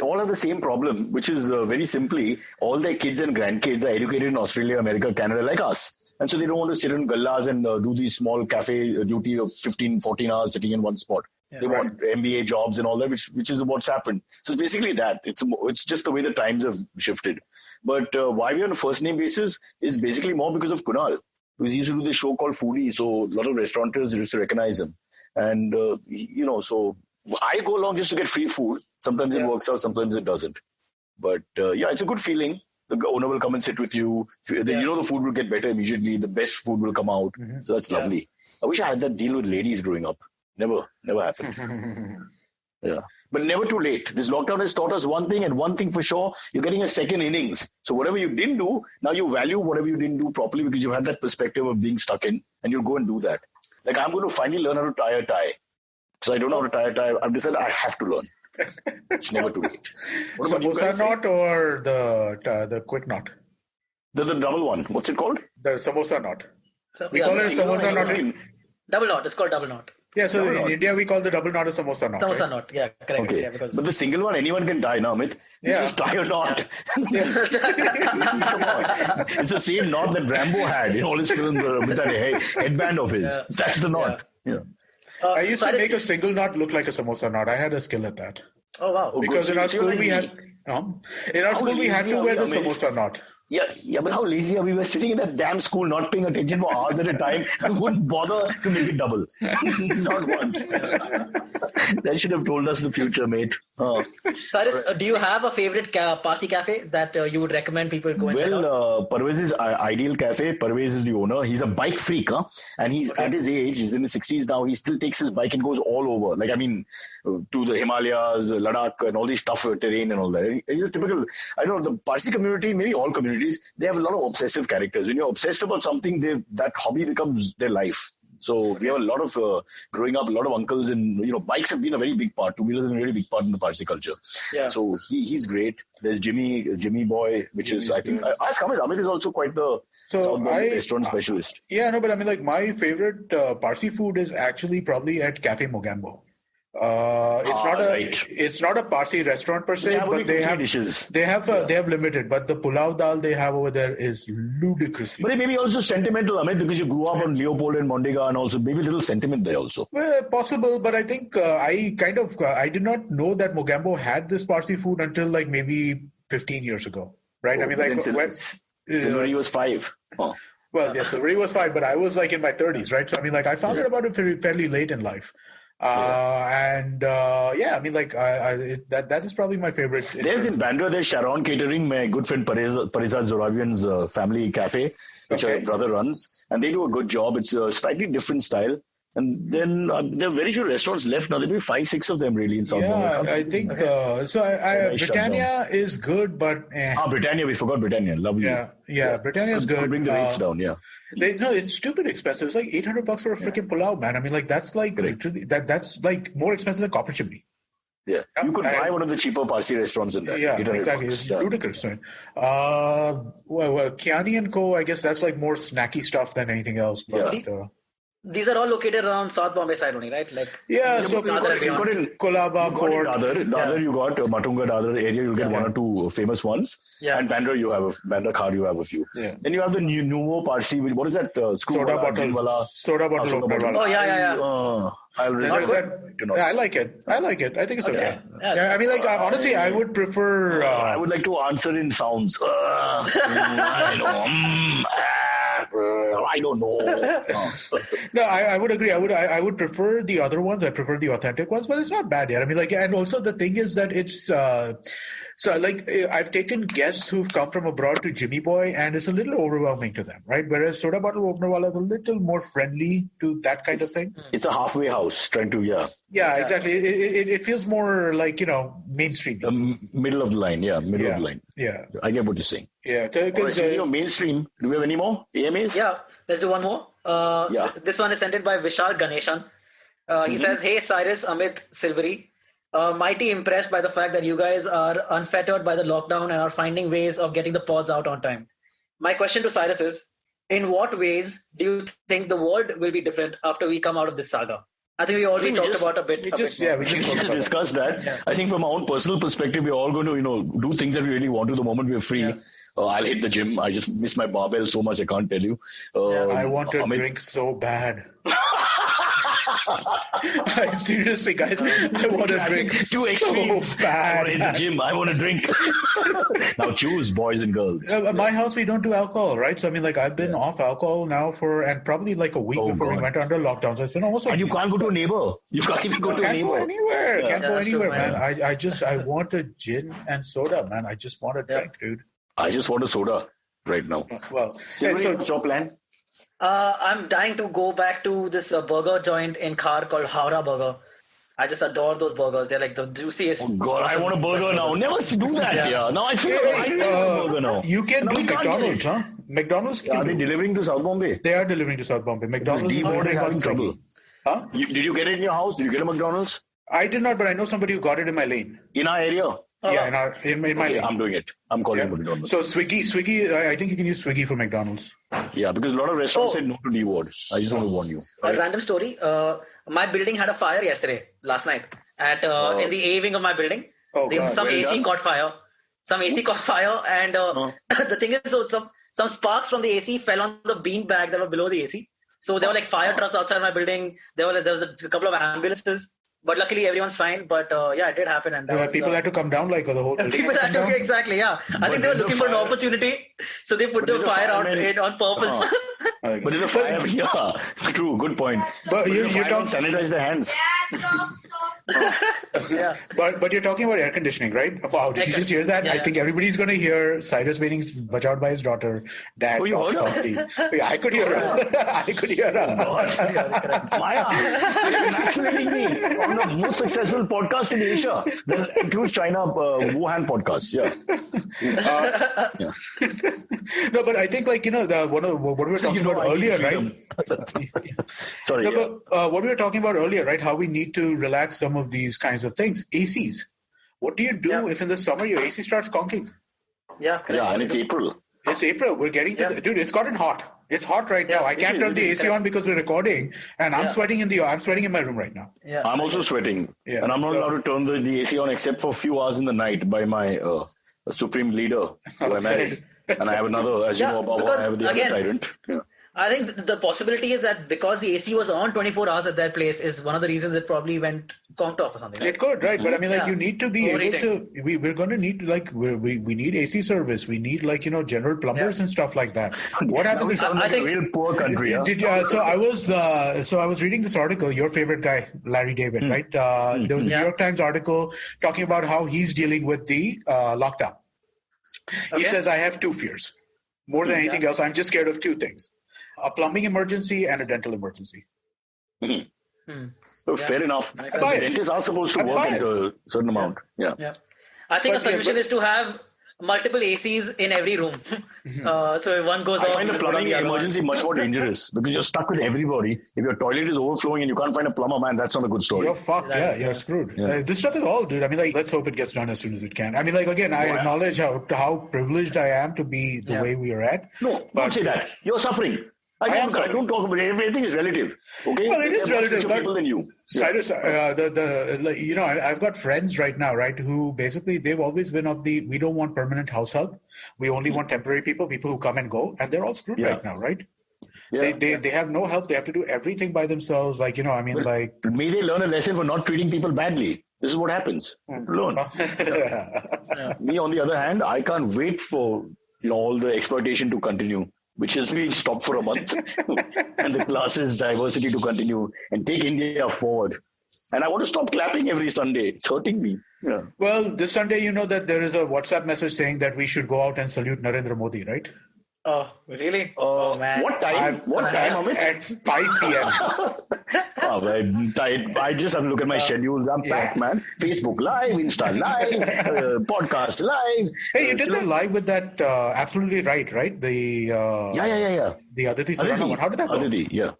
all have the same problem, which is very simply, all their kids and grandkids are educated in Australia, America, Canada like us. And so they don't want to sit in gallas and do these small cafe duty of 15, 14 hours sitting in one spot. Yeah, they want MBA jobs and all that, which is what's happened. So it's basically that. It's just the way the times have shifted. But why we're on a first name basis is basically more because of Kunal. Because he used to do this show called Foodie, so a lot of restaurateurs used to recognize him. And, so I go along just to get free food. Sometimes it works out, sometimes it doesn't. But it's a good feeling. The owner will come and sit with you. The food will get better immediately. The best food will come out. Mm-hmm. So that's lovely. I wish I had that deal with ladies growing up. Never happened. Yeah. But never too late. This lockdown has taught us one thing, and one thing for sure, you're getting a second innings. So whatever you didn't do, now you value whatever you didn't do properly because you had that perspective of being stuck in, and you'll go and do that. Like, I'm going to finally learn how to tie a tie. So I don't know how to tie a tie. I've decided I have to learn. It's never too late. Samosa knot or the quick knot? The double one. What's it called? The samosa knot. We call it a samosa knot. Double knot. It's called double knot. Yeah, so in India we call the double knot a samosa knot. Samosa knot, yeah, correct. Okay. Yeah, but the single one, anyone can tie now, Amit. You just tie a knot. It's the same knot that Rambo had in all his films with that headband of his. That's the knot. Yeah. I used to make a single knot look like a samosa knot. I had a skill at that. Oh, wow. Because in our school we had to wear the samosa knot. Yeah, but how lazy are we? We were sitting in that damn school, not paying attention for hours at a time, and wouldn't bother to make it double. Not once. That should have told us the future, mate. Cyrus, do you have a favorite Parsi cafe that you would recommend people go and check out? Well, Parvez's Ideal Cafe. Parvez is the owner. He's a bike freak, and he's at his age. He's in the 60s now. He still takes his bike and goes all over. To the Himalayas, Ladakh, and all these tough terrain and all that. He's a typical. I don't know, the Parsi community, maybe all communities, they have a lot of obsessive characters. When you're obsessed about something, that hobby becomes their life. So we have a lot of, growing up, a lot of uncles, and bikes have been a very big part. Two-wheelers have been a very big part in the Parsi culture. Yeah. So he's great. There's Jimmy Boy, which is, I think, ask Amit. Amit is also quite the restaurant specialist. Yeah, no, but my favorite Parsi food is actually probably at Cafe Mogambo. It's not a Parsi restaurant per se, but they have dishes. They have limited, but the pulao dal they have over there is ludicrously. But it may be also sentimental, Amit, because you grew up on Leopold and Mondega, and also maybe a little sentiment there also. Well, possible, but I think I did not know that Mogambo had this Parsi food until maybe 15 years ago, right? Silverie was 5. Oh. Well, yes, Silverie was 5, but I was in my 30s, right? So I found out about it fairly late in life. That is probably my favorite. There's in Bandra, there's Sharon Catering, my good friend Parizad Zorabian's family cafe, which my brother runs, and they do a good job. It's a slightly different style. And then there are very few restaurants left now. There may be 5-6 of them really in South Bombay. I think Britannia is good, but Britannia, we forgot Britannia. Lovely. Yeah, Britannia is good. Bring the rates down. Yeah. It's stupid expensive. It's like $800 for a freaking pulao, man. that's literally that's more expensive than Copper Chimney. Yeah, you could buy one of the cheaper Parsi restaurants in there. Yeah, exactly. It's ludicrous. Right? Kiani and Co. I guess that's more snacky stuff than anything else. But, these are all located around South Bombay side only, right? So you got in Kolaba, Fort. Dadar, you got Matunga, Dadar area, you'll get one or two famous ones. Yeah. And Bandra, Bandra Khar, you have a few. Yeah. Then you have the Nuvo Parsi, what is that? Soda bottle. Oh, yeah. I like it. I think it's okay. Yeah, honestly, I would prefer... I would like to answer in sounds. I don't know. No, I would agree. I would prefer the other ones. I prefer the authentic ones, but it's not bad yet. And also the thing is that it's I've taken guests who've come from abroad to Jimmy Boy, and it's a little overwhelming to them, right? Whereas Soda Bottle Opener Wala is a little more friendly to that kind of thing. It's a halfway house trying to, Yeah, exactly. It feels more mainstream. Middle of the line, middle of the line. Yeah. I get what you're saying. Yeah. Mainstream. Do we have any more AMAs? Yeah, let's do one more. This one is sent in by Vishal Ganeshan. He says, "Hey Cyrus, Amit, Silverie. Mighty impressed by the fact that you guys are unfettered by the lockdown and are finding ways of getting the pods out on time. My question to Cyrus is, in what ways do you think the world will be different after we come out of this saga?" I think we already talked about a bit. We just discussed that. Yeah. I think from our own personal perspective, we're all going to, do things that we really want to the moment we're free. Yeah. I'll hit the gym. I just miss my barbell so much, I can't tell you. I want to drink so bad. Seriously, guys, I want to drink Two extremes. so bad. I want to hit the gym. I want to drink. Now choose, boys and girls. At my house, we don't do alcohol, right? So, I mean, like, I've been off alcohol now and probably like a week before we went under lockdown. So it's been almost like... And you can't go to a neighbor. You can't even go to a neighbor. Can't go anywhere, man. True, I want a gin and soda, man. I just want a drink, dude. I just want a soda right now. Well, Silverie, what's your plan? I'm dying to go back to this burger joint in Khar called Howrah Burger. I just adore those burgers. They're like the juiciest. Oh God, I want a burger now. Never do that. Yeah. Now I feel I really want a burger now. You can do McDonald's, huh? McDonald's. Are they delivering to South Bombay? They are delivering to South Bombay. McDonald's is having trouble. Huh? Did you get it in your house? Did you get a McDonald's? I did not, but I know somebody who got it in my lane. In our area? Yeah, in my lane. I'm doing it. I'm calling McDonald's. So Swiggy, I think you can use Swiggy for McDonald's. Yeah, because a lot of restaurants said no to D-word. I just want to warn you. A random story. My building had a fire last night. In the A wing of my building. Some AC caught fire. And the thing is, so some sparks from the AC fell on the bean bag that were below the AC. So there were like fire trucks outside my building. There was a couple of ambulances. But luckily everyone's fine. But it did happen. And people had to come down like the whole building. People had to, exactly, yeah. I think they were looking for an opportunity. So they put the fire out on purpose. But in the fire, true, good point. But you're talking sanitize their hands. Yeah. But you're talking about air conditioning, right? Wow, did you just hear that? Yeah. I think everybody's going to hear Cyrus being bajawed by his daughter. Dad, talk softly. I could hear her. I could hear her. Maya, you're emasculating me on the most successful podcast in Asia. That includes China, Wuhan podcast. Yeah. No, but I think what we were talking about earlier, right? Sorry. No, but what we were talking about earlier, right? How we need to relax some of these kinds of things. ACs. What do you do if in the summer your AC starts conking? Yeah, correct. Yeah, and it's April. It's April. We're getting to dude. It's gotten hot. It's hot right now. I can't turn the AC on because we're recording, and I'm sweating I'm sweating in my room right now. Yeah, I'm also sweating, and I'm not allowed to turn the AC on except for a few hours in the night by my supreme leader who I married. And I have another, as you know, I have the other tyrant. Yeah. I think the possibility is that because the AC was on 24 hours at that place is one of the reasons it probably went conked off or something. Right? It could, right? But I mean, you need to be able to. We're going to need we need AC service. We need general plumbers and stuff like that. What happens? I think a real poor country. So I was reading this article. Your favorite guy, Larry David, right? There was a New York Times article talking about how he's dealing with the lockdown. He says, I have two fears. More than anything else, I'm just scared of two things. A plumbing emergency and a dental emergency. So fair enough. Dentists are supposed to work at a certain amount. Yeah. I think a solution is to have multiple ACs in every room. So if one goes off, I find the plumbing emergency much more dangerous because you're stuck with everybody. If your toilet is overflowing and you can't find a plumber, man, that's not a good story. You're fucked. You're screwed. Yeah. This stuff is all, dude. I mean, let's hope it gets done as soon as it can. I mean, again, I acknowledge how privileged I am to be the way we are at. No, don't say that. You're suffering. I don't talk about it. Everything is relative. Okay? Well, it is relative. People than you. Cyrus, I've got friends right now, right, who basically they've always been of the we don't want permanent house help. We only want temporary people who come and go, and they're all screwed right now, right? Yeah, they have no help. They have to do everything by themselves. May they learn a lesson for not treating people badly. This is what happens. Learn. Me, on the other hand, I can't wait for all the exploitation to continue, which has been stopped for a month, and the classes diversity to continue and take India forward. And I want to stop clapping every Sunday. It's hurting me. Yeah. Well, this Sunday, that there is a WhatsApp message saying that we should go out and salute Narendra Modi, right? Oh, really? Oh, man. What time, Amit? At 5 p.m. I just have to look at my schedules. I'm packed, man. Facebook Live, Insta Live, Podcast Live. Hey, you did the live with that Absolutely Right? The The Aditi Sarana one. How did that go? Aditi, yeah.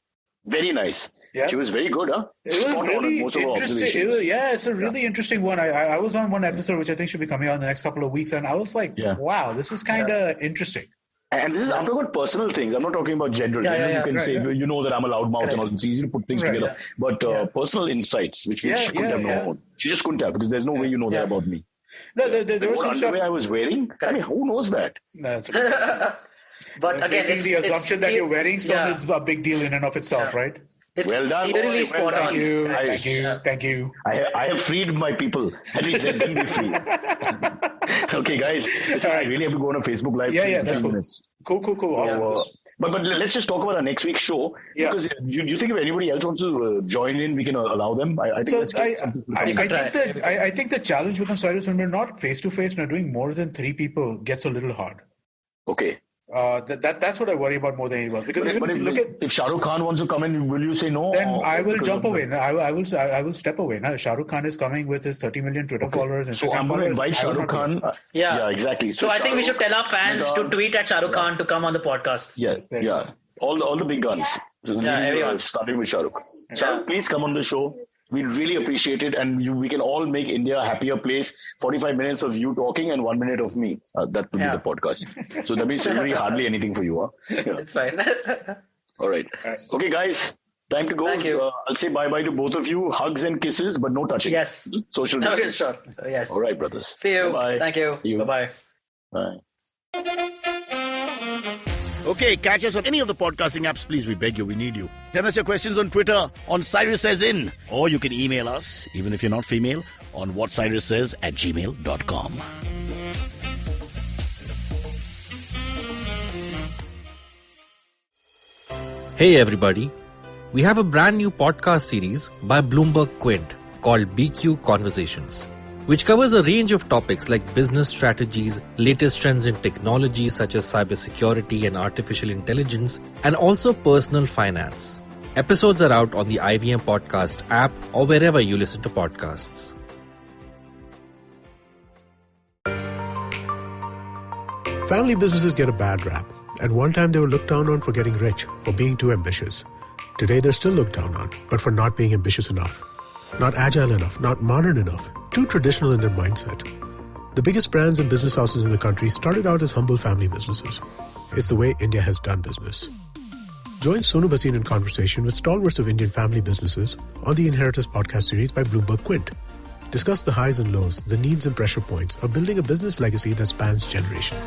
Very nice. Yeah. She was very good, huh? It was really interesting. It's a really interesting one. I was on one episode, which I think should be coming out in the next couple of weeks, and I was like, wow, this is kind of interesting. And this is, I'm talking about personal things. I'm not talking about general. You can say, that I'm a loudmouth and all. It's easy to put things together. But personal insights, which she couldn't have known. She just couldn't have, because there's no way you know that about me. No, there was some stuff. I was wearing? I mean, who knows that? But again, the assumption that you're wearing some is a big deal in and of itself, right? It's well done. really spot on. Thank you. I have freed my people. At least let them be free. Okay, guys. Listen, I really have to go on a Facebook Live. Yeah, that's cool. Minutes. Cool. Awesome. But let's just talk about our next week's show. Yeah. Because you think if anybody else wants to join in, we can allow them. I think I think the challenge becomes, Cyrus, when we're not face to face, and doing more than 3 people gets a little hard. Okay. That's what I worry about more than anyone else. Because if Shah Rukh Khan wants to come in, will you say no? Then I will jump away. I will step away. Now, Shah Rukh Khan is coming with his 30 million Twitter followers. And so I'm going to invite Shah Rukh Khan. Yeah, exactly. So I think we should tell our fans to tweet at Shah Rukh Khan to come on the podcast. Yeah. All the big guns. So everyone. Starting with Shah Rukh. Shah Rukh, please come on the show. We really appreciate it, and we can all make India a happier place. 45 minutes of you talking and 1 minute of me. That will be the podcast. So that means really hardly anything for you. It's fine. All right. Okay, guys. Time to go. Thank you. I'll say bye-bye to both of you. Hugs and kisses, but no touching. Yes. Social distance. Sure. Yes. All right, brothers. See you. Bye-bye. Thank you. Bye-bye. Bye. Okay, catch us on any of the podcasting apps, please. We beg you, we need you. Send us your questions on Twitter, on Cyrus Says In. Or you can email us, even if you're not female, on whatcyrussays@gmail.com. Hey everybody, we have a brand new podcast series by Bloomberg Quint called BQ Conversations, which covers a range of topics like business strategies, latest trends in technology such as cybersecurity and artificial intelligence, and also personal finance. Episodes are out on the IVM Podcast app or wherever you listen to podcasts. Family businesses get a bad rap. At one time they were looked down on for getting rich, for being too ambitious. Today they're still looked down on, but for not being ambitious enough. Not agile enough, not modern enough, too traditional in their mindset. The biggest brands and business houses in the country started out as humble family businesses. It's the way India has done business. Join Sonu Bhasin in conversation with stalwarts of Indian family businesses on the Inheritors podcast series by Bloomberg Quint. Discuss the highs and lows, the needs and pressure points of building a business legacy that spans generations.